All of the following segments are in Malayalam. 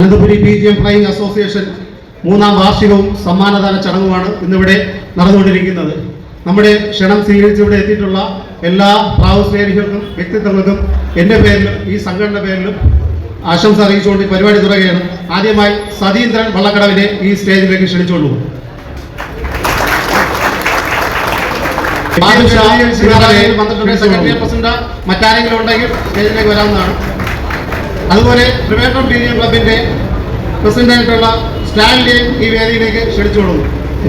അനന്തപുരി BGM ഫ്ലൈയിങ് അസോസിയേഷൻ 3ാം വാർഷികവും സമ്മാനദാന ചടങ്ങുമാണ് ഇന്നിവിടെ നടന്നുകൊണ്ടിരിക്കുന്നത്. നമ്മുടെ ക്ഷണം സ്വീകരിച്ച് ഇവിടെ എത്തിയിട്ടുള്ള എല്ലാ പ്രാവസ്നേഹികൾക്കും വ്യക്തിത്വങ്ങൾക്കും എൻ്റെ പേരിലും ഈ സംഘടന പേരിലും ആശംസ അറിയിച്ചുകൊണ്ട് ഈ പരിപാടി തുടങ്ങുകയാണ്. ആദ്യമായി സതീന്ദ്രൻ വള്ളക്കടവിനെ ഈ സ്റ്റേജിലേക്ക് ക്ഷണിച്ചുകൊള്ളു. സെക്രട്ടറി പ്രസിഡന്റ് മറ്റാരെങ്കിലും ഉണ്ടെങ്കിൽ സ്റ്റേജിലേക്ക് വരാവുന്നതാണ്. അതുപോലെ ട്രിവാൻഡ്രം BGM ക്ലബിന്റെ പ്രസിഡന്റായിട്ടുള്ള സ്റ്റാലിനെ ഈ വേദിയിലേക്ക് ക്ഷണിച്ചോളൂ.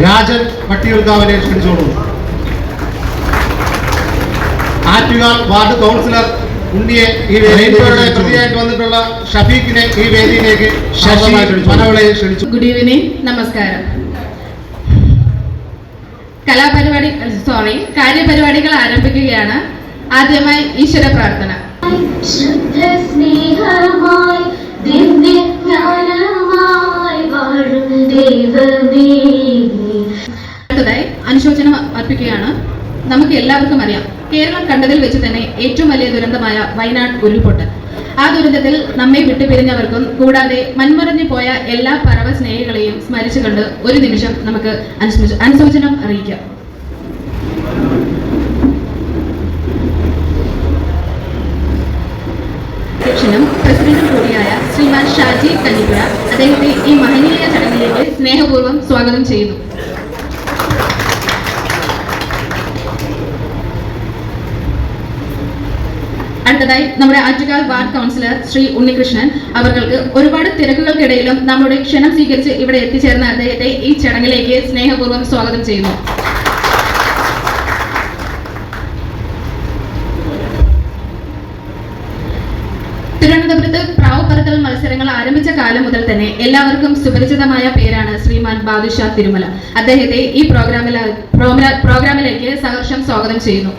രാജൻ വട്ടിയൂർക്കാവിനെ ക്ഷണിച്ചോളൂ. ആറ്റുകാൽ വാർഡ് കൗൺസിലർ ഉണ്ണിയെ ഈ വേദിയുടെ പ്രതിയായിട്ട് വന്നിട്ടുള്ള ഷഫീഖിനെ ഈ വേദിയിലേക്ക് മനവളയെ ക്ഷണിച്ചു. ഗുഡ് ഈവനിങ്, നമസ്കാരം. കാര്യപരിപാടികൾ ആരംഭിക്കുകയാണ്. ആദ്യമായി ഈശ്വര പ്രാർത്ഥന. അടുത്തതായി അനുശോചനം അർപ്പിക്കുകയാണ്. നമുക്ക് എല്ലാവർക്കും അറിയാം, കേരളം കണ്ടതിൽ വെച്ച് തന്നെ ഏറ്റവും വലിയ ദുരന്തമായ വയനാട് ഉരുൾപൊട്ടൽ. ആ ദുരന്തത്തിൽ നമ്മെ വിട്ടുപിരിഞ്ഞവർക്കും കൂടാതെ മൺമറഞ്ഞു പോയ എല്ലാ പറവ സ്നേഹികളെയും സ്മരിച്ചുകൊണ്ട് ഒരു നിമിഷം നമുക്ക് അനുശോചനം അറിയിക്കാം. അധ്യക്ഷനും പ്രസിഡന്റും കൂടിയായ ശ്രീമാൻ ഷാജി കന്നിപ്പുഴ അദ്ദേഹത്തെ ഈ മഹനീയ ചടങ്ങിലേക്ക് സ്നേഹപൂർവ്വം സ്വാഗതം ചെയ്യുന്നു. അടുത്തതായി നമ്മുടെ ആറ്റുകാൽ വാർഡ് കൗൺസിലർ ശ്രീ ഉണ്ണികൃഷ്ണൻ അവർക്ക് ഒരുപാട് തിരക്കുകൾക്കിടയിലും നമ്മുടെ ക്ഷണം സ്വീകരിച്ച് ഇവിടെ എത്തിച്ചേർന്ന അദ്ദേഹത്തെ ഈ ചടങ്ങിലേക്ക് സ്നേഹപൂർവ്വം സ്വാഗതം ചെയ്യുന്നു. തിരുവനന്തപുരത്ത് പ്രാവപ്പറത്തൽ മത്സരങ്ങൾ ആരംഭിച്ച കാലം മുതൽ തന്നെ എല്ലാവർക്കും സുപരിചിതമായ പേരാണ് ശ്രീമാൻ ബാദുഷാ തിരുമല. അദ്ദേഹത്തെ ഈ പ്രോഗ്രാമിലേക്ക് സഹർഷം സ്വാഗതം ചെയ്യുന്നു.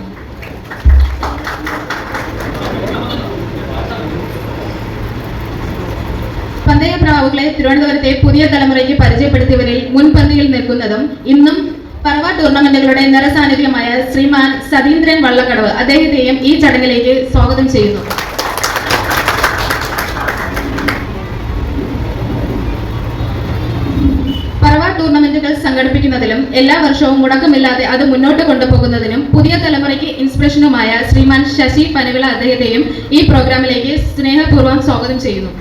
പന്തയപ്രാവുകളെ തിരുവനന്തപുരത്തെ പുതിയ തലമുറയ്ക്ക് പരിചയപ്പെടുത്തിയവരിൽ മുൻപന്തിയിൽ നിൽക്കുന്നതും ഇന്നും പറവ ടൂർണമെന്റുകളുടെ നിറസാന്നിധ്യമായ ശ്രീമാൻ സതീന്ദ്രൻ വള്ളക്കടവ് അദ്ദേഹത്തെയും ഈ ചടങ്ങിലേക്ക് സ്വാഗതം ചെയ്യുന്നു. പറവ ടൂർണമെന്റുകൾ സംഘടിപ്പിക്കുന്നതിലും എല്ലാ വർഷവും മുടക്കമില്ലാതെ അത് മുന്നോട്ട് കൊണ്ടുപോകുന്നതിനും പുതിയ തലമുറയ്ക്ക് ഇൻസ്പിറേഷനുമായ ശ്രീമാൻ ശശി പനവിള അദ്ദേഹത്തെയും ഈ പ്രോഗ്രാമിലേക്ക് സ്നേഹപൂർവ്വം സ്വാഗതം ചെയ്യുന്നു.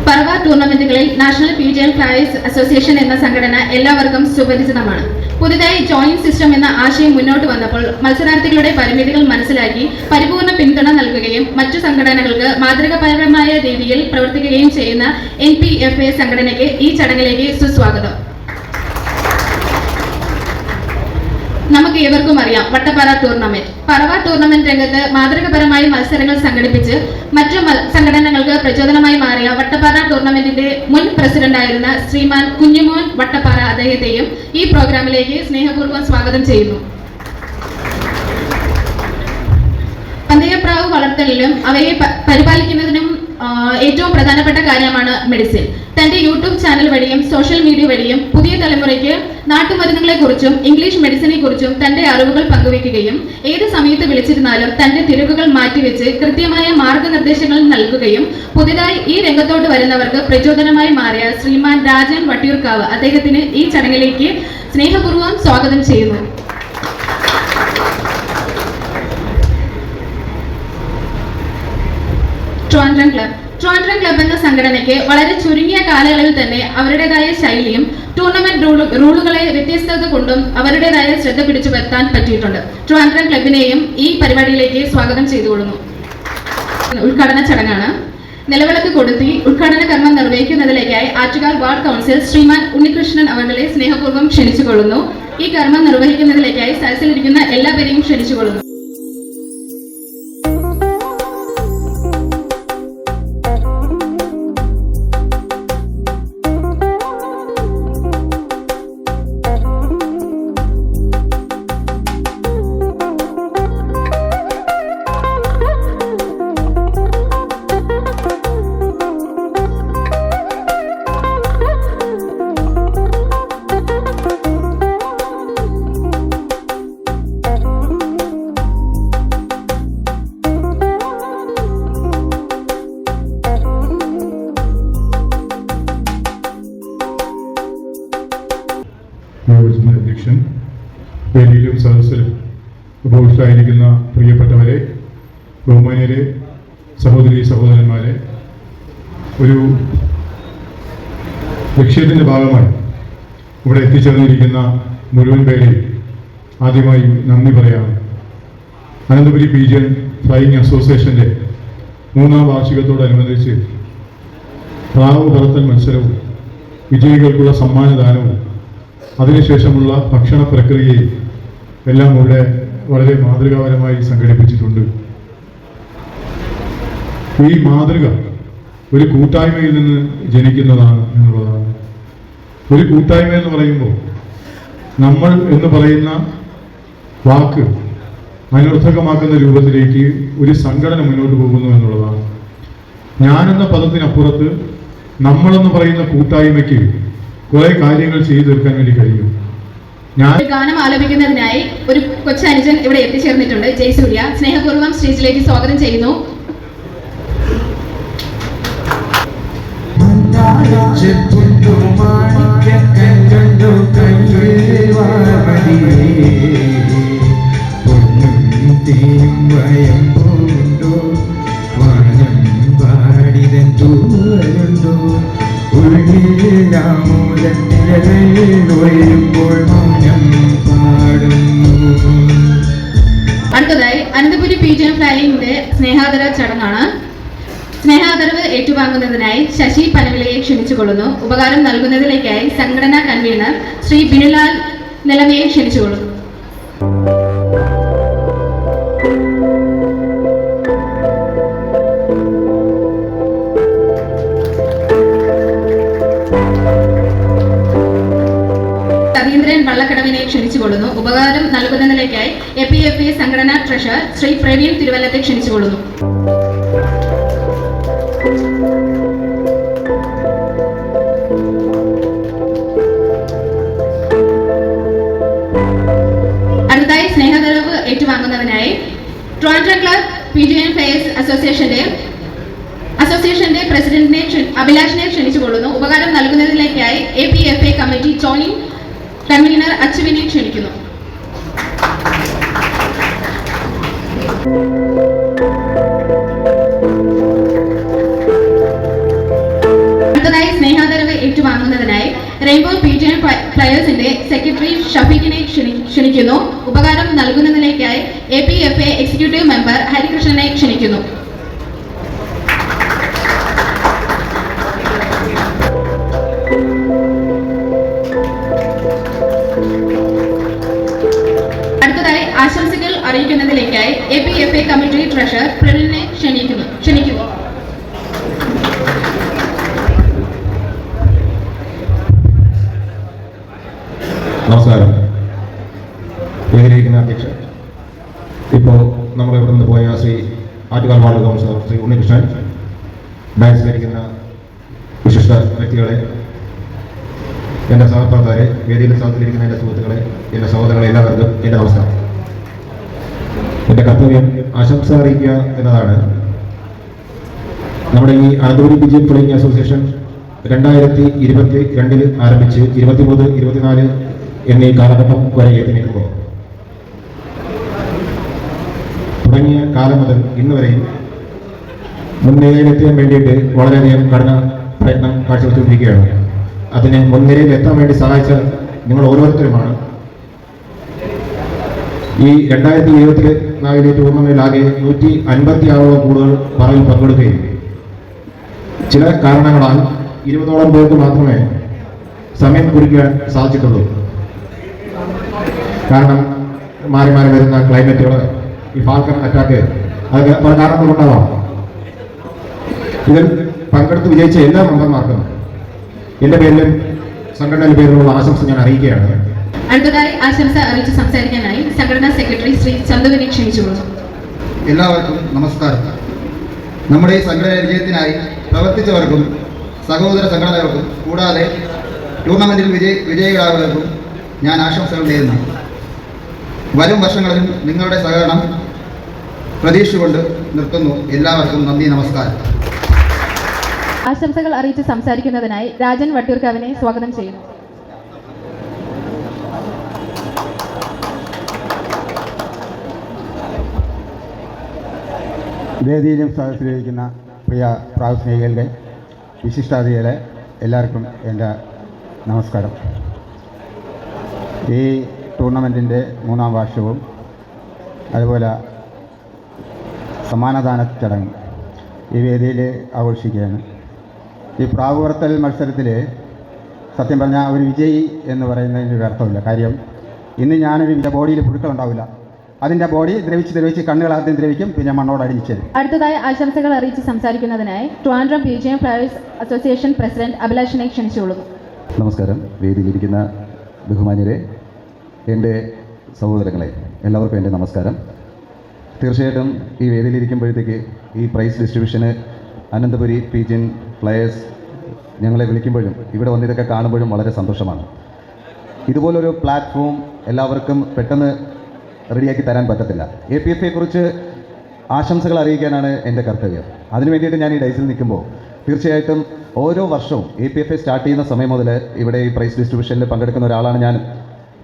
പറവ ടൂർണമെന്റുകളിൽ നാഷണൽ BGM ഫ്ലൈസ് അസോസിയേഷൻ എന്ന സംഘടന എല്ലാവർക്കും സുപരിചിതമാണ്. പുതുതായി ജോയിന്റ് സിസ്റ്റം എന്ന ആശയം മുന്നോട്ട് വന്നപ്പോൾ മത്സരാർത്ഥികളുടെ പരിമിതികൾ മനസ്സിലാക്കി പരിപൂർണ പിന്തുണ നൽകുകയും മറ്റു സംഘടനകൾക്ക് മാതൃകാപരമായ രീതിയിൽ പ്രവർത്തിക്കുകയും ചെയ്യുന്ന NPFA സംഘടനയ്ക്ക് ഈ ചടങ്ങിലേക്ക് സുസ്വാഗതം. നമുക്ക് ഏവർക്കും അറിയാം വട്ടപ്പാറ ടൂർണമെന്റ്. പറവ ടൂർണമെന്റ് രംഗത്ത് മാതൃകപരമായി മത്സരങ്ങൾ സംഘടിപ്പിച്ച് മറ്റു സംഘടനകൾക്ക് പ്രചോദനമായി മാറിയ വട്ടപ്പാറ ടൂർണമെന്റിന്റെ മുൻ പ്രസിഡന്റായിരുന്ന ശ്രീമാൻ കുഞ്ഞുമോൻ വട്ടപ്പാറ അദ്ദേഹത്തെയും ഈ പ്രോഗ്രാമിലേക്ക് സ്നേഹപൂർവ്വം സ്വാഗതം ചെയ്യുന്നു. പന്തയപ്രാവ് വളർത്തലിലും അവയെ പരിപാലിക്കുന്നതിനും ഏറ്റവും പ്രധാനപ്പെട്ട കാര്യമാണ് മെഡിസിൻ. തന്റെ യൂട്യൂബ് ചാനൽ വഴിയും സോഷ്യൽ മീഡിയ വഴിയും പുതിയ തലമുറയ്ക്ക് നാട്ടുമരുന്നുകളെ കുറിച്ചും ഇംഗ്ലീഷ് മെഡിസിനെ കുറിച്ചും തന്റെ അറിവുകൾ പങ്കുവെക്കുകയും ഏത് സമയത്ത് വിളിച്ചിരുന്നാലും തന്റെ തിരക്കുകൾ മാറ്റിവെച്ച് കൃത്യമായ മാർഗനിർദ്ദേശങ്ങൾ നൽകുകയും പുതിയതായി ഈ രംഗത്തോട്ട് വരുന്നവർക്ക് പ്രചോദനമായി മാറിയ ശ്രീമാൻ രാജൻ വട്ടിയൂർക്കാവ് അദ്ദേഹത്തിന് ഈ ചടങ്ങിലേക്ക് സ്നേഹപൂർവ്വം സ്വാഗതം ചെയ്യുന്നു. ട്രിവാൻഡ്രം ക്ലബ് എന്ന സംഘടനയ്ക്ക് വളരെ ചുരുങ്ങിയ കാലയളവിൽ തന്നെ അവരുടേതായ ശൈലിയും ടൂർണമെന്റ് റൂളുകളെ വ്യത്യസ്തത കൊണ്ടും അവരുടേതായ ശ്രദ്ധ പിടിച്ചു വരുത്താൻ പറ്റിയിട്ടുണ്ട്. ട്രിവാൻഡ്രം ക്ലബിനെയും ഈ പരിപാടിയിലേക്ക് സ്വാഗതം ചെയ്തുകൊള്ളുന്നു. ഉദ്ഘാടന ചടങ്ങാണ്. നിലവിളക്ക് കൊടുത്തി ഉദ്ഘാടന കർമ്മം നിർവഹിക്കുന്നതിലേക്കായി ആറ്റുകാൽ വാർഡ് കൗൺസിൽ ശ്രീമാൻ ഉണ്ണികൃഷ്ണൻ അവരെ സ്നേഹപൂർവ്വം ക്ഷണിച്ചുകൊള്ളുന്നു. ഈ കർമ്മം നിർവഹിക്കുന്നതിലേക്കായി സദസ്സിലിരിക്കുന്ന എല്ലാവരെയും ക്ഷണിച്ചുകൊള്ളുന്നു. യോഗത്തിന്റെ അധ്യക്ഷൻ, വേദിയിലും സദസ്സിലും ഉപവിഷ്ടായിരിക്കുന്ന പ്രിയപ്പെട്ടവരെ, ബഹുമാന്യരെ, സഹോദരി സഹോദരന്മാരെ, ഒരു ലക്ഷ്യത്തിൻ്റെ ഭാഗമായി ഇവിടെ എത്തിച്ചേർന്നിരിക്കുന്ന മുഴുവൻ പേരെയും ആദ്യമായി നന്ദി പറയാം. അനന്തപുരി പീജിയൻ ഫ്ലൈയിങ് അസോസിയേഷൻ്റെ 3ാം വാർഷികത്തോടനുബന്ധിച്ച് പ്രാവ് പറത്തൽ മത്സരവും വിജയികൾക്കുള്ള സമ്മാനദാനവും അതിനുശേഷമുള്ള ഭക്ഷണ പ്രക്രിയയും എല്ലാം ഇവിടെ വളരെ മാതൃകാപരമായി സംഘടിപ്പിച്ചിട്ടുണ്ട്. ഈ മാതൃക ഒരു കൂട്ടായ്മയിൽ നിന്ന് ജനിക്കുന്നതാണ് എന്നുള്ളതാണ്. ഒരു കൂട്ടായ്മ എന്ന് പറയുമ്പോൾ നമ്മൾ എന്ന് പറയുന്ന വാക്ക് അനർത്ഥകമാക്കുന്ന രൂപത്തിലേക്ക് ഒരു സംഘടന മുന്നോട്ട് പോകുന്നു എന്നുള്ളതാണ്. ഞാനെന്ന പദത്തിനപ്പുറത്ത് നമ്മളെന്ന് പറയുന്ന കൂട്ടായ്മയ്ക്ക് കുറെ കാര്യങ്ങൾ ചെയ്തു തീർക്കാൻ വേണ്ടി കഴിയും. ഗാനം ആലപിക്കുന്നതിനായി ഒരു കൊച്ചനുജൻ ഇവിടെ എത്തിച്ചേർന്നിട്ടുണ്ട്. ജയസൂര്യ സ്നേഹപൂർവ്വം സ്റ്റേജിലേക്ക് സ്വാഗതം ചെയ്യുന്നു. അടുത്തതായി അനന്തപുരി പീജിയൻ ഫ്ലൈയിങ്ങിന്റെ സ്നേഹാദര ചടങ്ങാണ്. സ്നേഹാദരവ് ഏറ്റുവാങ്ങുന്നതിനായി ശശി പനവിലയെ ക്ഷണിച്ചുകൊള്ളുന്നു. ഉപകാരം നൽകുന്നതിലേക്കായി സംഘടനാ കൺവീനർ ശ്രീ ബിനുലാൽ നിലമയെ ക്ഷണിച്ചുകൊള്ളുന്നു. സതീന്ദ്രൻ വള്ളക്കടവിനെ ക്ഷണിച്ചുകൊള്ളുന്നു. ഉപകാരം നൽകുന്നതിലേക്കായി APFA സംഘടനാ ട്രഷറർ ശ്രീ പ്രവീൺ തിരുവല്ലത്തെ ക്ഷണിച്ചുകൊള്ളുന്നു. അടുത്തായി സ്നേഹദരവ് ഏറ്റുവാങ്ങുന്നതിനായി ട്രിവാൻഡ്രം ക്ലബ് പീജിയൻ ഫെയർസ് അസോസിയേഷന്റെ പ്രസിഡന്റിനെ അഭിലാഷിനെ ക്ഷണിച്ചുകൊള്ളുന്നു. ഉപകാരം നൽകുന്നതിലേക്കായി APFA കമ്മിറ്റി ജോയിന്റ് കൺവീനർ അച്ചുവിനെ ക്ഷണിക്കുന്നു. അടുത്തതായി സ്നേഹാദരവ് ഏറ്റുവാങ്ങുന്നതിനായി റെയിൻബോ പീജിയൻ ഫ്ലയേഴ്സിന്റെ സെക്രട്ടറി ഷഫീഖിനെ ക്ഷണിക്കുന്നു. ഉപകാരം നൽകുന്നതിലേക്കായി APFA എക്സിക്യൂട്ടീവ് മെമ്പർ ഹരികൃഷ്ണനെ ക്ഷണിക്കുന്നു. അടുത്തതായി ആശംസകൾ അറിയിക്കുന്നതിലേക്കായി APFA കമ്മിറ്റി ട്രഷറർ പ്രവീണിനെ ക്ഷണിക്കുന്നു. നമസ്കാരം. വേദിയിലിരിക്കുന്ന അധ്യക്ഷൻ, ഇപ്പോൾ നമ്മൾ ഇവിടെ നിന്ന് പോയ ശ്രീ ആറ്റുകാൽ വാർഡ് കൗൺസിലർ ശ്രീ ഉണ്ണികൃഷ്ണൻ, ഡാൻസിലിരിക്കുന്ന വിശിഷ്ട വ്യക്തികളെ, എൻ്റെ സഹപ്രവർത്തകരെ, വേദിയിൽ സ്ഥലത്തിലിരിക്കുന്ന എൻ്റെ സുഹൃത്തുക്കളെ, എൻ്റെ സഹോദരങ്ങളെ, എല്ലാവർക്കും എൻ്റെ നമസ്കാരം. എൻ്റെ കർത്തവ്യം ആശംസ അറിയിക്കുക എന്നതാണ്. നമ്മുടെ ഈ അനന്തപുരി പീജിയൻ ഫ്ലൈയിങ് അസോസിയേഷൻ 2022 ആരംഭിച്ച് 23, 24 എന്നീ കാലഘട്ടം വരെ എത്തി നിൽക്കുമ്പോൾ തുടങ്ങിയ കാലം മുതൽ ഇന്ന് വരെയും മുൻനിരയിലെത്താൻ വേണ്ടിയിട്ട് വളരെയധികം കഠിന പ്രയത്നം കാഴ്ചവെച്ചുകൊണ്ടിരിക്കുകയാണ്. അതിന് മുൻനിരയിൽ എത്താൻ വേണ്ടി സഹായിച്ച നിങ്ങൾ ഓരോരുത്തരുമാണ്. ഈ 2024 ടൂർണമെന്റിലാകെ 156 കൂടുതൽ പറയിൽ പങ്കെടുക്കുകയും ചില കാരണങ്ങളാൽ 20ഓളം പേർക്ക് മാത്രമേ സമയം കുറിക്കാൻ സാധിച്ചിട്ടുള്ളൂ. കാരണം മാറി മാറി വരുന്ന ക്ലൈമറ്റുകൾ, ഈ ഫാൽക്കൺ അറ്റാക്ക്, അതൊക്കെ പല കാരണങ്ങളുണ്ടാവാം. ഇതിൽ പങ്കെടുത്ത് വിജയിച്ച എല്ലാ മെമ്പർമാർക്കും എൻ്റെ പേരിലും സംഘടനയുടെ പേരിലുള്ള ആശംസ ഞാൻ അറിയിക്കുകയാണ്. അടുത്തതായി ആശംസ അറിയിച്ച് സംസാരിക്കാനായി സംഘടനാ സെക്രട്ടറി ശ്രീ ചന്തുവിനെ ക്ഷണിച്ചുകൊള്ളുന്നു. എല്ലാവർക്കും നമസ്കാരം. നമ്മുടെ ഈ സംഘടന വിജയത്തിനായി പ്രവർത്തിച്ചവർക്കും സഹോദര സംഘടനകൾക്കും കൂടാതെ ടൂർണമെന്റിൽ വിജയികളായവർക്കും ഞാൻ ആശംസകൾ നേരുന്നു. വരും വർഷങ്ങളിലും നിങ്ങളുടെ സഹകരണം പ്രതീക്ഷിച്ചുകൊണ്ട് നിർത്തുന്നു. എല്ലാവർക്കും നന്ദി, നമസ്കാരം. ആശംസകൾ അറിയിച്ച് സംസാരിക്കുന്നതിനായി രാജൻ വട്ടിയൂർക്കാവിനെ സ്വാഗതം ചെയ്യുന്നു. വേദിയിലും സദസ്സിലിരിക്കുന്ന പ്രിയ പ്രാവസ്നേഹികളുടെ വിശിഷ്ടാതിഥികളെ എല്ലാവർക്കും എൻ്റെ നമസ്കാരം. ഈ ടൂർണമെൻറ്റിൻ്റെ 3-ാം വാർഷികവും അതുപോലെ സമ്മാനദാന ചടങ്ങും ഈ വേദിയിൽ ആഘോഷിക്കുകയാണ്. ഈ പ്രാവ് പറത്തൽ മത്സരത്തിൽ സത്യം പറഞ്ഞാൽ ഒരു വിജയി എന്ന് പറയുന്നതിന് ഒരു അർത്ഥമില്ല. കാര്യം ഇന്ന് ഞാനൊരു ബോഡിയിൽ പുഴുക്കളുണ്ടാവില്ല, അതിൻ്റെ ബോഡി ദ്രവിച്ച് കണ്ണുകൾ ആദ്യം ദ്രവിക്കും, പിന്നെ മണ്ണോട് അടിഞ്ഞു. അടുത്തതായി ആശംസകൾ അറിയിച്ച് സംസാരിക്കുന്നതിനായി Trivandrum PGM flyers association president അഭിലാഷിനെ ക്ഷണിച്ചുകൊള്ളുന്നു. നമസ്കാരം. വേദിയിലിരിക്കുന്ന ബഹുമാന്യരെ, എൻ്റെ സഹോദരങ്ങളെ, എല്ലാവർക്കും എൻ്റെ നമസ്കാരം. തീർച്ചയായിട്ടും ഈ വേദിയിലിരിക്കുമ്പോഴത്തേക്ക് ഈ പ്രൈസ് ഡിസ്ട്രിബ്യൂഷന് അനന്തപുരി PGM ഫ്ലയേഴ്സ് ഞങ്ങളെ വിളിക്കുമ്പോഴും ഇവിടെ വന്നിതൊക്കെ കാണുമ്പോഴും വളരെ സന്തോഷമാണ്. ഇതുപോലൊരു പ്ലാറ്റ്ഫോം എല്ലാവർക്കും പെട്ടെന്ന് റെഡിയാക്കി തരാൻ പറ്റത്തില്ല. APFയെക്കുറിച്ച് ആശംസകൾ അറിയിക്കാനാണ് എൻ്റെ കർത്തവ്യം. അതിനു വേണ്ടിയിട്ട് ഞാൻ ഈ ഡൈസിൽ നിൽക്കുമ്പോൾ തീർച്ചയായിട്ടും ഓരോ വർഷവും APFA സ്റ്റാർട്ട് ചെയ്യുന്ന സമയം മുതൽ ഇവിടെ ഈ പ്രൈസ് ഡിസ്ട്രിബ്യൂഷനിൽ പങ്കെടുക്കുന്ന ഒരാളാണ് ഞാനും.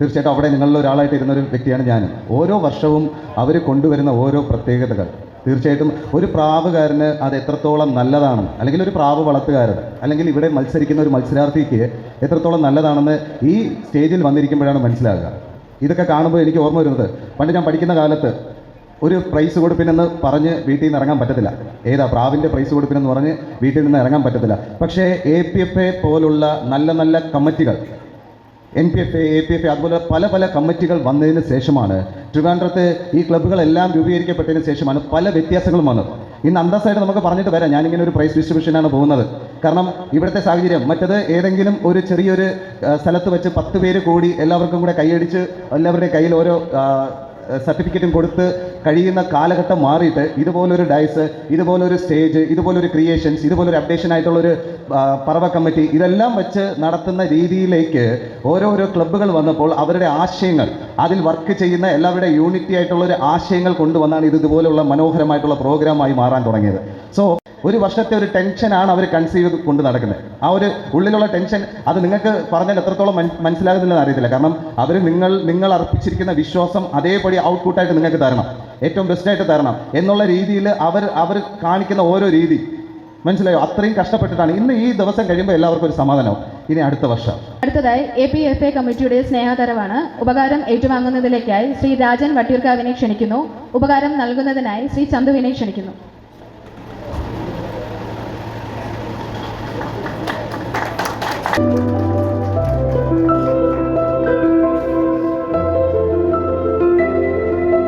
തീർച്ചയായിട്ടും അവിടെ നിങ്ങളിൽ ഒരാളായിട്ട് ഇരുന്നൊരു വ്യക്തിയാണ് ഞാനും. ഓരോ വർഷവും അവർ കൊണ്ടുവരുന്ന ഓരോ പ്രത്യേകതകൾ തീർച്ചയായിട്ടും ഒരു പ്രാവുകാരന് അത് എത്രത്തോളം നല്ലതാണ്, അല്ലെങ്കിൽ ഒരു പ്രാവ് വളർത്തുകാരൻ, അല്ലെങ്കിൽ ഇവിടെ മത്സരിക്കുന്ന ഒരു മത്സരാർത്ഥിക്ക് എത്രത്തോളം നല്ലതാണെന്ന് ഈ സ്റ്റേജിൽ വന്നിരിക്കുമ്പോഴാണ് മനസ്സിലാകുക. ഇതൊക്കെ കാണുമ്പോൾ എനിക്ക് ഓർമ്മ വരുന്നത്, പണ്ട് ഞാൻ പഠിക്കുന്ന കാലത്ത് ഒരു പ്രൈസ് കൊടുപ്പിനെന്ന് പറഞ്ഞ് വീട്ടിൽ നിന്ന് ഇറങ്ങാൻ പറ്റത്തില്ല. ഏതാ പ്രാവിൻ്റെ പ്രൈസ് കൊടുപ്പിനെന്ന് പറഞ്ഞ് വീട്ടിൽ നിന്ന് ഇറങ്ങാൻ പറ്റത്തില്ല. പക്ഷേ APFA പോലുള്ള നല്ല നല്ല കമ്മിറ്റികൾ, NPFA, APFA അതുപോലെ പല പല കമ്മിറ്റികൾ വന്നതിന് ശേഷമാണ് ട്രിവാൻഡ്രത്ത് ഈ ക്ലബ്ബുകളെല്ലാം രൂപീകരിക്കപ്പെട്ടതിന് ശേഷമാണ് പല വ്യത്യാസങ്ങളും വന്നത്. ഇന്ന് അന്തസ്സായിട്ട് നമുക്ക് പറഞ്ഞിട്ട് വരാം, ഞാനിങ്ങനെ ഒരു പ്രൈസ് ഡിസ്ട്രിബ്യൂഷനാണ് പോകുന്നത്. കാരണം ഇവിടുത്തെ സാഹചര്യം മറ്റത് ഏതെങ്കിലും ഒരു ചെറിയൊരു സ്ഥലത്ത് വെച്ച് 10 പേര് കൂടി എല്ലാവർക്കും കൂടെ കൈയടിച്ച് എല്ലാവരുടെയും കയ്യിൽ ഓരോ സർട്ടിഫിക്കറ്റും കൊടുത്ത് കഴിയുന്ന കാലഘട്ടം മാറിയിട്ട് ഇതുപോലൊരു ഡൈസ്, ഇതുപോലൊരു സ്റ്റേജ്, ഇതുപോലൊരു ക്രിയേഷൻസ്, ഇതുപോലൊരു അപ്ഡേഷൻ ആയിട്ടുള്ളൊരു പറവ കമ്മിറ്റി, ഇതെല്ലാം വെച്ച് നടത്തുന്ന രീതിയിലേക്ക് ഓരോരോ ക്ലബ്ബുകൾ വന്നപ്പോൾ അവരുടെ ആശയങ്ങൾ, അതിൽ വർക്ക് ചെയ്യുന്ന എല്ലാവരുടെ യൂണിറ്റി ആയിട്ടുള്ളൊരു ആശയങ്ങൾ കൊണ്ടുവന്നാണ് ഇതുപോലുള്ള മനോഹരമായിട്ടുള്ള പ്രോഗ്രാമായി മാറാൻ തുടങ്ങിയത്. സോ ഒരു വർഷത്തെ ഒരു ടെൻഷനാണ് അവർ കൺസീവ് കൊണ്ട് നടക്കുന്നത്. ആ ഒരു ഉള്ളിലുള്ള ടെൻഷൻ അത് നിങ്ങൾക്ക് പറഞ്ഞാൽ എത്രത്തോളം മനസ്സിലാകുന്നില്ലെന്ന് അറിയത്തില്ല. കാരണം അവർ നിങ്ങൾ അർപ്പിച്ചിരിക്കുന്ന വിശ്വാസം അതേപടി ഔട്ട്പുട്ടായിട്ട് നിങ്ങൾക്ക് തരണം, ഏറ്റവും ബെസ്റ്റായിട്ട് തരണം എന്നുള്ള രീതിയിൽ അവർ കാണിക്കുന്ന ഓരോ രീതി മനസ്സിലായോ, അത്രയും കഷ്ടപ്പെട്ടിട്ടാണ്. ഇന്ന് ഈ ദിവസം കഴിയുമ്പോൾ എല്ലാവർക്കും ഒരു സമാധാനവും. ഇനി അടുത്ത വർഷം. അടുത്തതായി APFA കമ്മിറ്റിയുടെ സ്നേഹാദരവാണ്. ഉപകാരം ഏറ്റുവാങ്ങുന്നതിലേക്കായി ശ്രീ രാജൻ വട്ടിയൂർക്കാവിനെ ക്ഷണിക്കുന്നു. ഉപകാരം നൽകുന്നതിനായി ശ്രീ ചന്തുവിനെ ക്ഷണിക്കുന്നു.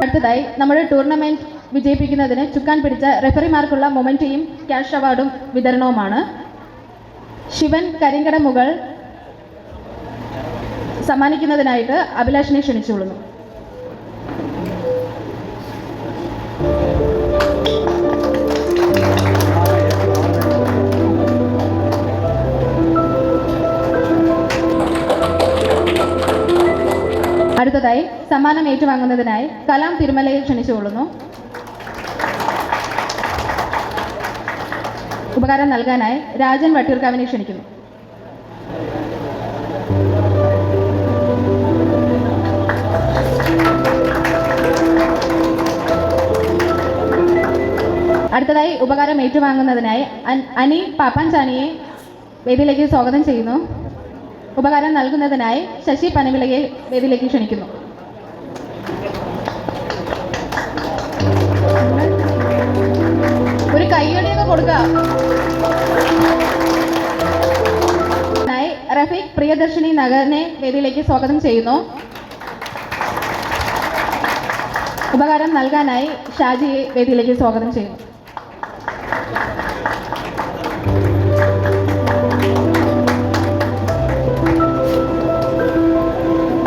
അടുത്തതായി നമ്മുടെ ടൂർണമെന്റ് വിജയിപ്പിക്കുന്നതിന് ചുക്കാൻ പിടിച്ച റെഫറിമാർക്കുള്ള മൊമെന്റയും ക്യാഷ് അവാർഡും വിതരണവുമാണ്. ശിവൻ കരിങ്കടമുകൾ സമ്മാനിക്കുന്നതിനായിട്ട് അഭിലാഷിനെ ക്ഷണിച്ചുകൊള്ളുന്നു. അടുത്തതായി സമ്മാനം ഏറ്റുവാങ്ങുന്നതിനായി കലാം തിരുമലയെ ക്ഷണിച്ചുകൊള്ളുന്നു. ഉപകാരം നൽകാനായി രാജൻ വട്ടിയൂർക്കാവിനെ ക്ഷണിക്കുന്നു. അടുത്തതായി ഉപകാരം ഏറ്റുവാങ്ങുന്നതിനായി അനി പാപ്പാൻചാനിയെ വേദിയിലേക്ക് സ്വാഗതം ചെയ്യുന്നു. ഉപകാരം നൽകുന്നതിനായി ശശി പനവിളയെ വേദിയിലേക്ക് ക്ഷണിക്കുന്നു. ഒരു കയ്യടിയൊക്കെ കൊടുക്കുക. റഫീഖ് പ്രിയദർശിനി നഗറിനെ വേദിയിലേക്ക് സ്വാഗതം ചെയ്യുന്നു. ഉപകാരം നൽകാനായി ഷാജിയെ വേദിയിലേക്ക് സ്വാഗതം ചെയ്യുന്നു.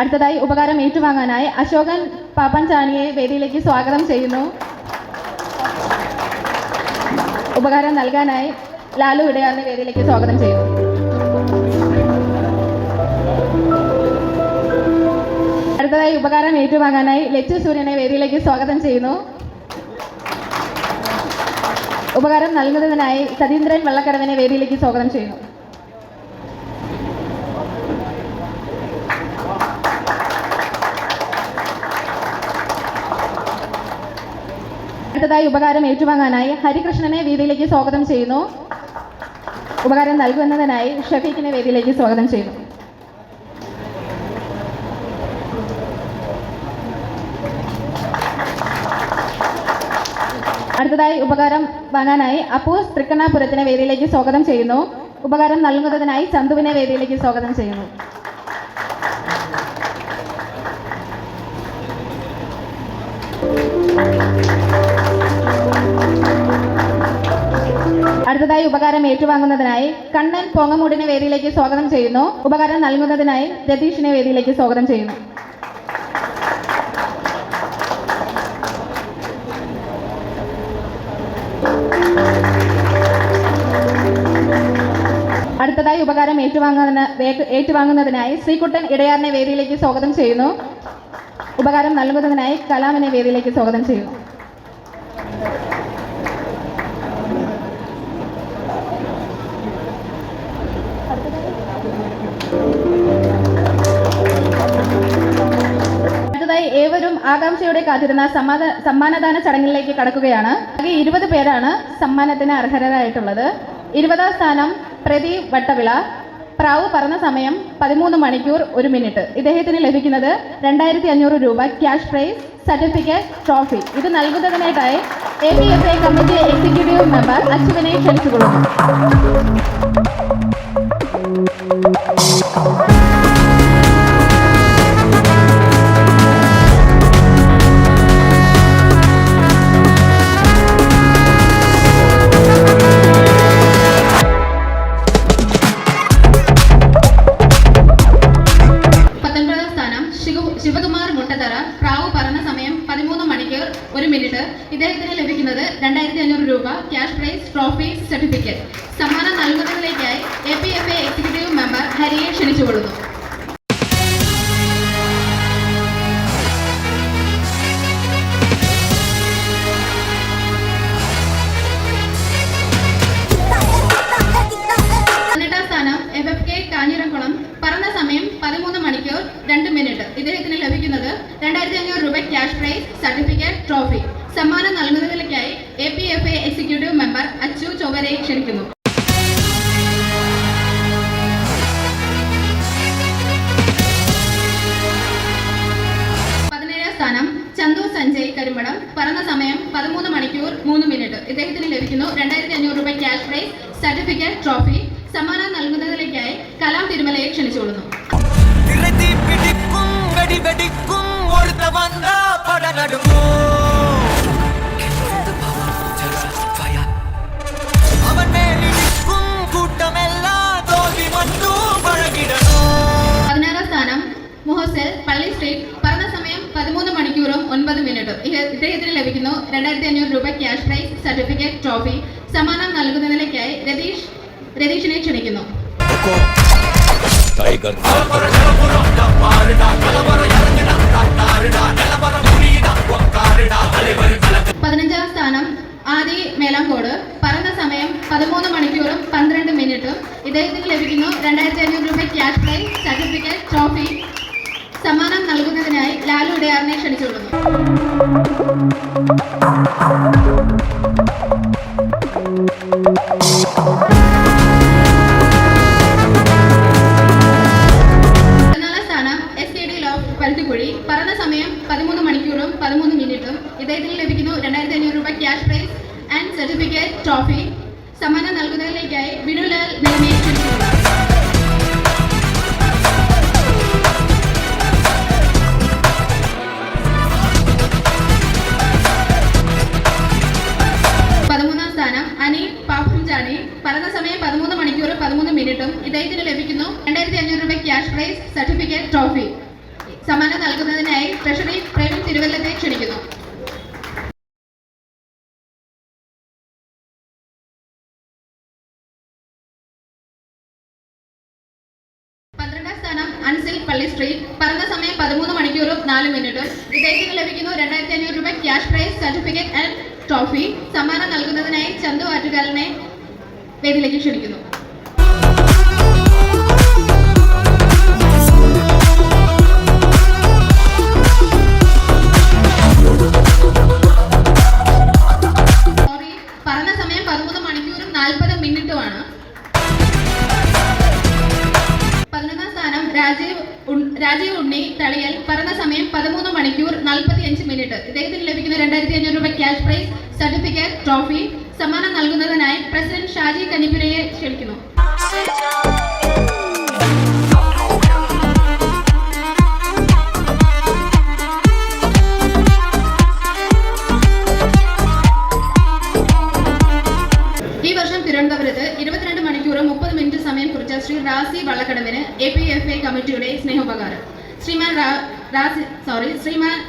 അടുത്തതായി ഉപകാരം ഏറ്റുവാങ്ങാനായി അശോകൻ പാപ്പൻചാനിയെ വേദിയിലേക്ക് സ്വാഗതം ചെയ്യുന്നു. ഉപകാരം നൽകാനായി ലാലു ഇടയാറിനെ വേദിയിലേക്ക് സ്വാഗതം ചെയ്യുന്നു. അടുത്തതായി ഉപകാരം ഏറ്റുവാങ്ങാനായി ലച്ചു സൂര്യനെ വേദിയിലേക്ക് സ്വാഗതം ചെയ്യുന്നു. ഉപകാരം നൽകുന്നതിനായി സതീന്ദ്രൻ വെള്ളക്കടവിനെ വേദിയിലേക്ക് സ്വാഗതം ചെയ്യുന്നു. അടുത്തതായി ഉപകാരം ഏറ്റുവാങ്ങാനായി ഹരികൃഷ്ണനെ വേദിയിലേക്ക് സ്വാഗതം ചെയ്യുന്നു. ഉപകാരം നൽകുന്നതിനായി ഷഫീഖിനെ വേദിയിലേക്ക് സ്വാഗതം ചെയ്യുന്നു. അടുത്തതായി ഉപകാരം വാങ്ങാനായി അപ്പൂസ് തൃക്കണ്ണാപുരത്തിനെ വേദിയിലേക്ക് സ്വാഗതം ചെയ്യുന്നു. ഉപകാരം നൽകുന്നതിനായി ചന്തുവിനെ വേദിയിലേക്ക് സ്വാഗതം ചെയ്യുന്നു. അടുത്തതായി ഉപകാരം ഏറ്റുവാങ്ങുന്നതിനായി കണ്ണൻ പൊങ്ങമൂടിനെ വേദിയിലേക്ക് സ്വാഗതം ചെയ്യുന്നു. ഉപകാരം നൽകുന്നതിനായി രതീഷിനെ വേദിയിലേക്ക് സ്വാഗതം ചെയ്യുന്നു. അടുത്തതായി ഉപകാരം ഏറ്റുവാങ്ങുന്നതിനായി ശ്രീകുട്ടൻ ഇടയാറിനെ വേദിയിലേക്ക് സ്വാഗതം ചെയ്യുന്നു. ഉപകാരം നൽകുന്നതിനായി കലാമിനെ വേദിയിലേക്ക് സ്വാഗതം ചെയ്യുന്നു. അടുത്തതായി ഏവരും ആകാംക്ഷയോടെ കാത്തിരുന്ന സമ്മാനദാന ചടങ്ങിലേക്ക് കടക്കുകയാണ്. ആകെ 20 പേരാണ് സമ്മാനത്തിന് അർഹരായിട്ടുള്ളത്. 20ാം സ്ഥാനം പ്രദീപ് വട്ടവിള. പ്രാവ് പറന്ന സമയം 13 മണിക്കൂർ 1 മിനിറ്റ്. ഇദ്ദേഹത്തിന് ലഭിക്കുന്നത് 2500 രൂപ ക്യാഷ് പ്രൈസ്, സർട്ടിഫിക്കറ്റ്, ട്രോഫി. ഇത് നൽകുന്നതിനായി APFA കമ്മിറ്റി എക്സിക്യൂട്ടീവ് മെമ്പർ അച്ചുവിനെ ക്ഷണിച്ചുകൊള്ളുന്നു. ശിവകുമാർ മുട്ടത്തറ. പ്രാവ് പറന്ന സമയം 13 മണിക്കൂർ 1 മിനിറ്റ്. ഇദ്ദേഹത്തിന് ലഭിക്കുന്നത് 2500 രൂപ ക്യാഷ് പ്രൈസ്, ട്രോഫി, സർട്ടിഫിക്കറ്റ്. സമ്മാനം നൽകുന്നതിലേക്കായി APFA എക്സിക്യൂട്ടീവ് മെമ്പർ ഹരിയെ ക്ഷണിച്ചുകൊള്ളുന്നു. കാഞ്ഞിരംകുളം. പറന്ന സമയം 13 മണിക്കൂർ 2 മിനിറ്റ്. ഇദ്ദേഹത്തിന് ലഭിക്കുന്നത് 2500 രൂപ ക്യാഷ് പ്രൈസ്, സർട്ടിഫിക്കറ്റ്, ട്രോഫി. സമ്മാനം നൽകുന്നതിലേക്കായി APFA എക്സിക്യൂട്ടീവ് മെമ്പർ അച്ചു ചൊവ്വരയെ ക്ഷണിക്കുന്നു. സ്ഥാനം ചന്തു സഞ്ജയ് കരിമടം. പറന്ന സമയം 13 മണിക്കൂർ 3 മിനിറ്റ്. ഇദ്ദേഹത്തിന് ലഭിക്കുന്നു 2500 രൂപ ക്യാഷ് പ്രൈസ്, സർട്ടിഫിക്കറ്റ്, ട്രോഫി. സമ്മാനം നൽകുന്നതിലേക്കായി കലാം തിരുമലയെ ക്ഷണിച്ചുകൊള്ളുന്നു. സ്ഥാനം മുഹസൽ പള്ളി സ്ട്രീറ്റ്. പറന്ന സമയം 13 മണിക്കൂറും 9 മിനിറ്റും. ഇദ്ദേഹത്തിന് ലഭിക്കുന്നു 2500 രൂപ ക്യാഷ് പ്രൈസ്, സർട്ടിഫിക്കറ്റ്, ട്രോഫി. സമ്മാനം നൽകുന്നതിലേക്കായി രതീഷിനെ ക്ഷണിക്കുന്നു. 15ാം സ്ഥാനം ആദി മേലാങ്കോട്. പറന്ന സമയം 13 മണിക്കൂറും 12 മിനിറ്റും. ഇദ്ദേഹത്തിന് ലഭിക്കുന്നു 2500 രൂപ ക്യാഷ് പ്രൈസ്, സർട്ടിഫിക്കറ്റ്, ട്രോഫി. സമ്മാനം നൽകുന്നതിനായി ലാലു ഇടയാറിനെ ക്ഷണിച്ചുകൊള്ളുന്നു. പരുത്തിക്കുഴി. പറന്ന സമയം 13 മണിക്കൂറും 13 മിനിറ്റും. ഇദ്ദേഹത്തിന് ലഭിക്കുന്നു 2500 രൂപ cash prize and certificate, trophy. സമ്മാനം നൽകുന്നതിലേക്കായി വിനുലാൽ നെൽമയെ ക്ഷണിച്ചുകൊള്ളുന്നു. പറന്ന സമയം 13 മണിക്കൂർ 13 മിനിറ്റും. ഇദ്ദേഹത്തിന് ലഭിക്കുന്നു 2500 രൂപ ക്യാഷ് പ്രൈസ്, സർട്ടിഫിക്കറ്റ്, ട്രോഫി. സമ്മാനം നൽകുന്നതിനായി ട്രഷറി പ്രവീൺ തിരുവല്ലത്തെ ക്ഷണിക്കുന്നു. 12ാം സ്ഥാനം അൻസിൽ പള്ളി സ്ട്രീറ്റ്. പറന്ന സമയം 13 മണിക്കൂറും 4 മിനിറ്റും. ഇദ്ദേഹത്തിന് ലഭിക്കുന്നു 2500 രൂപ cash prize, certificate and trophy. സമ്മാനം നൽകുന്നതിനായി ചന്തു ആറ്റുകാലിനെ വേദിയിലേക്ക് ക്ഷണിക്കുന്നു. രാജീവ് ഉണ്ണി തളിയൽ പറഞ്ഞ സമയം 13 മണിക്കൂർ 45 മിനിറ്റ്. ഇദ്ദേഹത്തിന് ലഭിക്കുന്ന 2500 രൂപ ക്യാഷ് പ്രൈസ്, സർട്ടിഫിക്കറ്റ്, ട്രോഫി സമ്മാനം നൽകുന്നതിനായി പ്രസിഡന്റ് ഷാജി കനിപ്പുരയെ ക്ഷണിക്കുന്നു. ഈ വർഷം തിരുവനന്തപുരത്ത് 22 മണിക്കൂർ 30 മിനിറ്റ് സമയം കുറിച്ച ശ്രീ റാസി വള്ളക്കടവിന് APFA കമ്മിറ്റിയുടെ സ്നേഹോപകാരം. ശ്രീമാൻ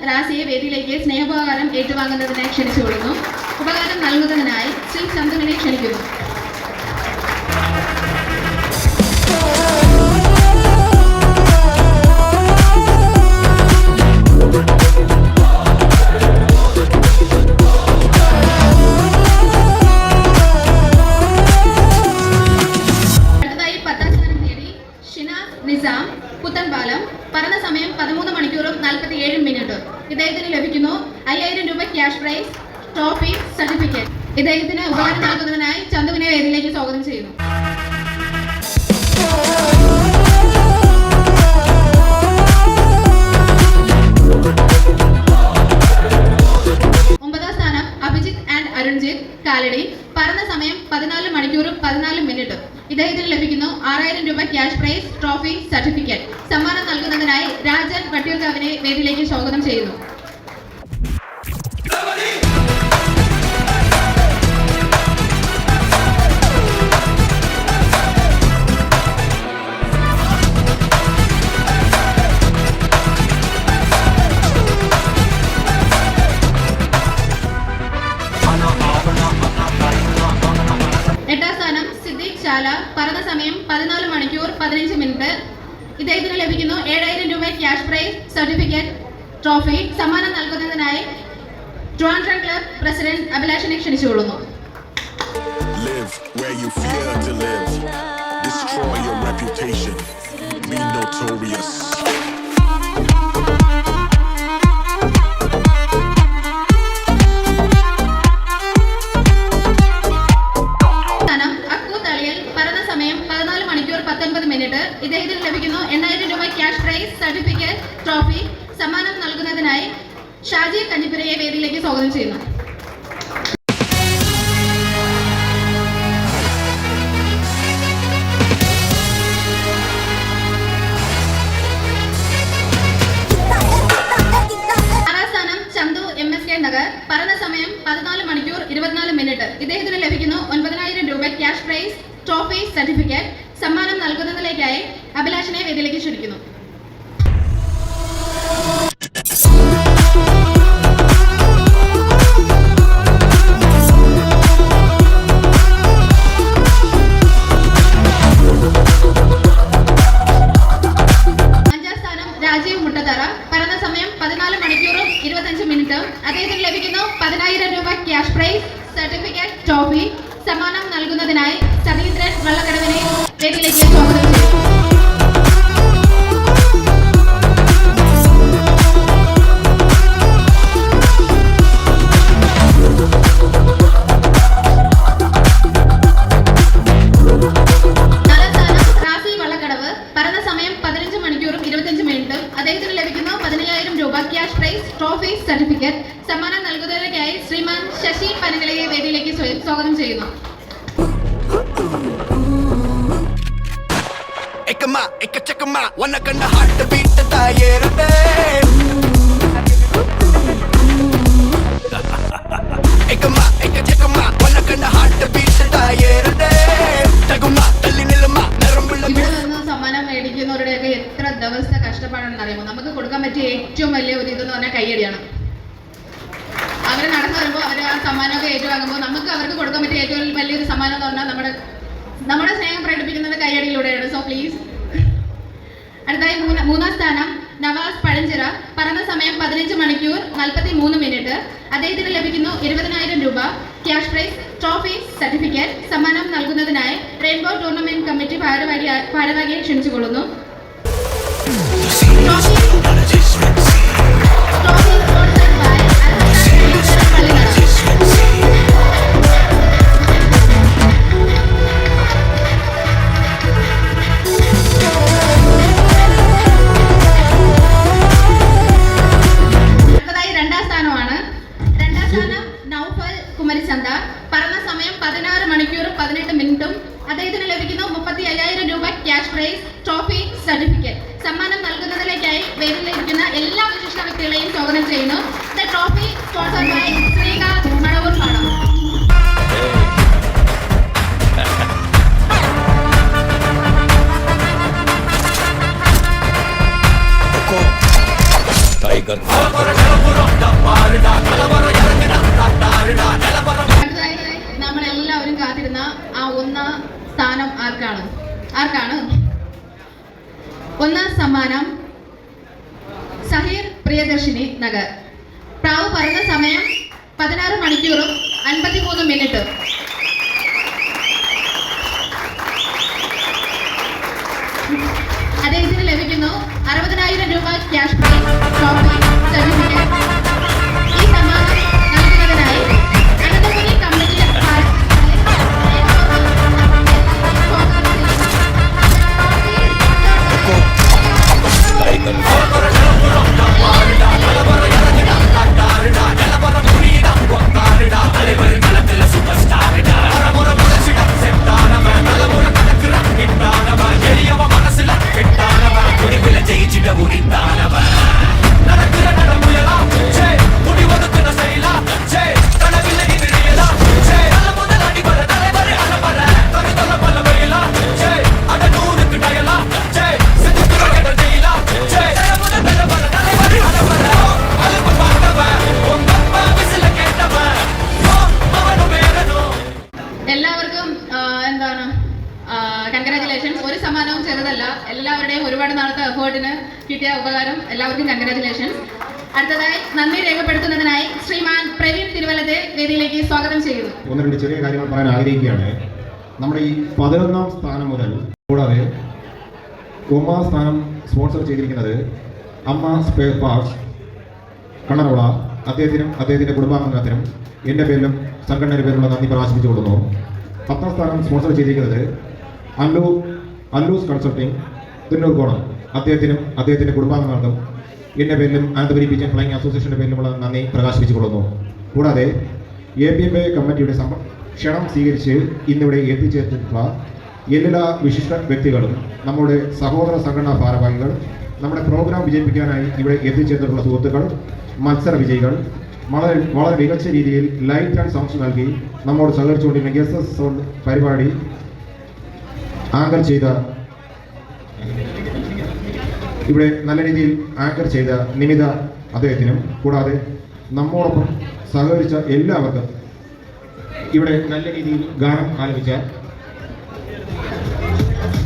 റാസിയെ വേദിയിലേക്ക് സ്നേഹോപകാരം ഏറ്റുവാങ്ങുന്നതിനായി ക്ഷണിച്ചുകൊള്ളുന്നു. ഉപകാരം നൽകുന്നതിനായി ശ്രീ ചന്തുവിനെ ക്ഷണിക്കുന്നു. പുത്തൻപാലം പറഞ്ഞ സമയം 13 മണിക്കൂറും 47 മിനിറ്റ്. ഇദ്ദേഹത്തിന് ലഭിക്കുന്നു 5000 രൂപ ക്യാഷ് പ്രൈസ്, ട്രോഫി, സർട്ടിഫിക്കറ്റ്. ഇദ്ദേഹത്തിന് ഉപകാരം നൽകുന്നതിനായി ചന്തുവിനെ വേദിയിലേക്ക് സ്വാഗതം ചെയ്യുന്നു. ഒമ്പതാം സ്ഥാനം അഭിജിത്ത് ആൻഡ് അരുൺജിത്ത് കാലടി പറഞ്ഞ സമയം 14 മണിക്കൂറും 14 മിനിറ്റ്. ഇദ്ദേഹത്തിന് ലഭിക്കുന്നു 6000 രൂപ ക്യാഷ് പ്രൈസ്, ട്രോഫി, സർട്ടിഫിക്കറ്റ്. സമ്മാനം നൽകുന്നതിനായി രാജൻ വട്ടിയൂർക്കാവിനെ വേദിയിലേക്ക് സ്വാഗതം ചെയ്യുന്നു. എട്ടാം സ്ഥാനം സിദ്ദീഖ് ചാല പറഞ്ഞ സമയം 14 മണിക്കൂർ 15 മിനിറ്റ്. ഇദ്ദേഹത്തിന് ലഭിക്കുന്നു 7000 രൂപ ക്യാഷ് പ്രൈസ്, സർട്ടിഫിക്കറ്റ്, ട്രോഫി. സമ്മാനം നൽകുന്നതിനായി ട്രിവാൻഡ്രം ക്ലബ് പ്രസിഡന്റ് അഭിലാഷിനെ ക്ഷണിച്ചുകൊള്ളുന്നു. Live where you fear to live. Destroy your reputation. Be notorious. ഇദ്ദേഹത്തിന് ലഭിക്കുന്നു 8000 രൂപ ക്യാഷ് പ്രൈസ്, സർട്ടിഫിക്കറ്റ്, ട്രോഫി. സമ്മാനം നൽകുന്നതിനായി ഷാജി കഞ്ഞിപ്പുരയെ വേദിയിലേക്ക് സ്വാഗതം ചെയ്യുന്നു. ആറാം സ്ഥാനം ചന്തു MSK നഗർ പറഞ്ഞ സമയം 14 മണിക്കൂർ 24 മിനിറ്റ്. ഇദ്ദേഹത്തിന് ലഭിക്കുന്നു 9000 രൂപ ക്യാഷ് പ്രൈസ്, ട്രോഫി, സർട്ടിഫിക്കറ്റ്. സമ്മാനം നൽകുന്നതിലേക്കായി അഭിലാഷിനെ വേദിയിലേക്ക് ക്ഷണിക്കുന്നു. അഞ്ചാം സ്ഥാനം രാജീവ് മുട്ടത്തറ പറഞ്ഞ സമയം 14 മണിക്കൂറും 25 മിനിറ്റ്. അദ്ദേഹത്തിന് ലഭിക്കുന്നു 10000 രൂപ ക്യാഷ് പ്രൈസ്, സർട്ടിഫിക്കറ്റ്, ട്രോഫി. സമ്മാനം നൽകുന്നതിനായി സതീന്ദ്രൻ വള്ളക്കടവിനെ വേദിയിലേക്ക് സ്വാഗതം ചെയ്യുന്നു. നാലാം സ്ഥാനം റാസി വള്ളക്കടവ് പറഞ്ഞ സമയം 15 മണിക്കൂറും 25 മിനിറ്റും. അദ്ദേഹത്തിന് ലഭിക്കുന്നു 15000 രൂപ ക്യാഷ് പ്രൈസ്, ട്രോഫി, സർട്ടിഫിക്കറ്റ്. സമ്മാനം നൽകുന്നതിനായി ശ്രീമാൻ ശശി പനകളയെ വേദിയിലേക്ക് സ്വാഗതം ചെയ്യുന്നു. വന്ന കണ്ട ഹാർട്ട് ബീറ്റ് തായേറുടെ വന്ന കണ്ട ഹാർട്ട് ബീറ്റ് തായേറുടെ ഇവിടെ നിന്ന് സമ്മാനം മേടിക്കുന്നവരുടെയൊക്കെ എത്ര ദിവസത്തെ കഷ്ടപ്പാടാണെന്ന് അറിയുമോ? നമുക്ക് കൊടുക്കാൻ പറ്റിയ ഏറ്റവും വലിയ ഒരു ഇതെന്ന് പറഞ്ഞാൽ കയ്യടിയാണ്. അവർ നടന്നു വരുമ്പോൾ അവർ ആ സമ്മാനമൊക്കെ ഏറ്റുവാങ്ങുമ്പോൾ നമുക്ക് അവർക്ക് കൊടുക്കാൻ പറ്റിയ ഏറ്റവും വലിയൊരു സമ്മാനം എന്ന് പറഞ്ഞാൽ നമ്മുടെ സ്നേഹം പ്രകടിപ്പിക്കുന്നത് കയ്യടിയിലൂടെയാണ്. So please. അടുത്തായി മൂന്നാം സ്ഥാനം നവാസ് പഴഞ്ചിറ പറഞ്ഞ സമയം 15 മണിക്കൂർ 43 മിനിറ്റ്. അദ്ദേഹത്തിന് ലഭിക്കുന്നു 20000 രൂപ ക്യാഷ് പ്രൈസ്, ട്രോഫി, സർട്ടിഫിക്കറ്റ്. സമ്മാനം നൽകുന്നതിനായി റെയിൻബോ ടൂർണമെന്റ് കമ്മിറ്റി ഭാരവാഹിയെ ക്ഷണിച്ചുകൊള്ളുന്നു. സമ്മാനം നൽകുന്നതിലേക്കായി വേദിയിലിരിക്കുന്ന എല്ലാ വിശിഷ്ട വ്യക്തികളെയും സ്വാഗതം ചെയ്യുന്നു. The trophy sponsored by Sreekanth Madavoor Padam. അടുത്തതായി നമ്മളെല്ലാവരും കാത്തിരുന്ന ആ ഒന്നാം സ്ഥാനം ആർക്കാണ്? ഒന്നാം സമ്മാനം സഹീർ പ്രിയദർശിനി നഗർ. പ്രാവ് പറന്ന സമയം 16 മണിക്കൂറും 53 മിനിറ്റും. അദ്ദേഹത്തിന് ലഭിക്കുന്നു 60,000 രൂപ ക്യാഷ് പ്രൈസ്, ട്രോഫി, സർട്ടിഫിക്കറ്റ്. ഈ സമ്മാനം നൽകുന്നതിനായി അനന്തപുരി കമ്മിറ്റി എല്ലാവർക്കും കൺഗ്രാറ്റുലേഷൻസ്. ഒരു സമ്മാനവും ചെറുതല്ല. എല്ലാവരുടെയും ഒരുപാട് നാളത്തെ എഫേർട്ടിന് കിട്ടിയ ഉപകാരം. എല്ലാവർക്കും കൺഗ്രാറ്റുലേഷൻസ്. അടുത്തതായി നന്ദി രേഖപ്പെടുത്തുന്നതിനായി ശ്രീമാൻ പ്രവീൺ തിരുവല്ലത്തെ വേദിയിലേക്ക് സ്വാഗതം ചെയ്യുന്നു. ഒന്ന് രണ്ട് ചെറിയ കാര്യങ്ങൾ പറയാൻ ആഗ്രഹിക്കുകയാണ്. നമ്മുടെ ഈ 11ാം സ്ഥാനം മുതൽ കൂടാതെ 1ാം സ്ഥാനം സ്പോൺസർ ചെയ്തിരിക്കുന്നത് അമ്മ സ്പെയർ പാർട്സ് കണ്ണറോള. അദ്ദേഹത്തിൻ്റെ കുടുംബാംഗത്തിനും എൻ്റെ പേരിലും സംഘടനയുടെ പേരിലുള്ള നന്ദി പ്രകാശിപ്പിച്ചുകൊള്ളുന്നു. 10ാം സ്ഥാനം സ്പോൺസർ ചെയ്തിരിക്കുന്നത് അല്ലൂസ് കൺസൾട്ടിംഗ് തിന്നൂർക്കോണം. അദ്ദേഹത്തിൻ്റെ കുടുംബാംഗങ്ങൾക്കും എൻ്റെ പേരിലും അനന്തപുരി പിജൻ ഫ്ലൈയിങ് അസോസിയേഷൻ്റെ പേരിലുമുള്ള നന്ദി പ്രകാശിപ്പിച്ചുകൊള്ളുന്നു. കൂടാതെ APMA കമ്മിറ്റിയുടെ ക്ഷണം സ്വീകരിച്ച് ഇന്നിവിടെ എത്തിച്ചേർത്തിട്ടുള്ള എല്ലാ വിശിഷ്ട വ്യക്തികളും, നമ്മുടെ സഹോദര സംഘടനാ ഭാരവാഹികൾ, നമ്മുടെ പ്രോഗ്രാം വിജയിപ്പിക്കാനായി ഇവിടെ എത്തിച്ചേർന്നിട്ടുള്ള സുഹൃത്തുക്കൾ, മത്സര വിജയികൾ, വളരെ മികച്ച രീതിയിൽ ലൈറ്റ് ആൻഡ് സൗണ്ട്സ് നൽകി നമ്മോട് സഹകരിച്ചുകൊണ്ടിരുന്ന ഗസസ് സൗണ്ട് പരിപാടി ആങ്കർ ചെയ്ത ഇവിടെ നല്ല രീതിയിൽ ആങ്കർ ചെയ്ത നിമിത അദ്ദേഹത്തിനും, കൂടാതെ നമ്മോടൊപ്പം സഹകരിച്ച എല്ലാവർക്കും, ഇവിടെ നല്ല രീതിയിൽ ഗാനം ആലപിച്ച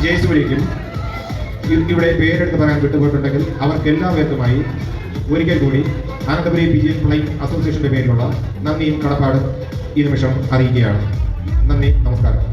ജയസൂര്യയ്ക്കും, ഇവിടെ പേരെടുത്ത് പറയാൻ വിട്ടുപോയിട്ടുണ്ടെങ്കിൽ അവർക്കെല്ലാവർക്കുമായി ഒരിക്കൽ കൂടി അനന്തപുരി പിജിഎൻ ഫ്ലൈയിങ് അസോസിയേഷൻ്റെ പേരിലുള്ള നന്ദിയും കടപ്പാടും ഈ നിമിഷം അറിയിക്കുകയാണ്. നന്ദി, നമസ്കാരം.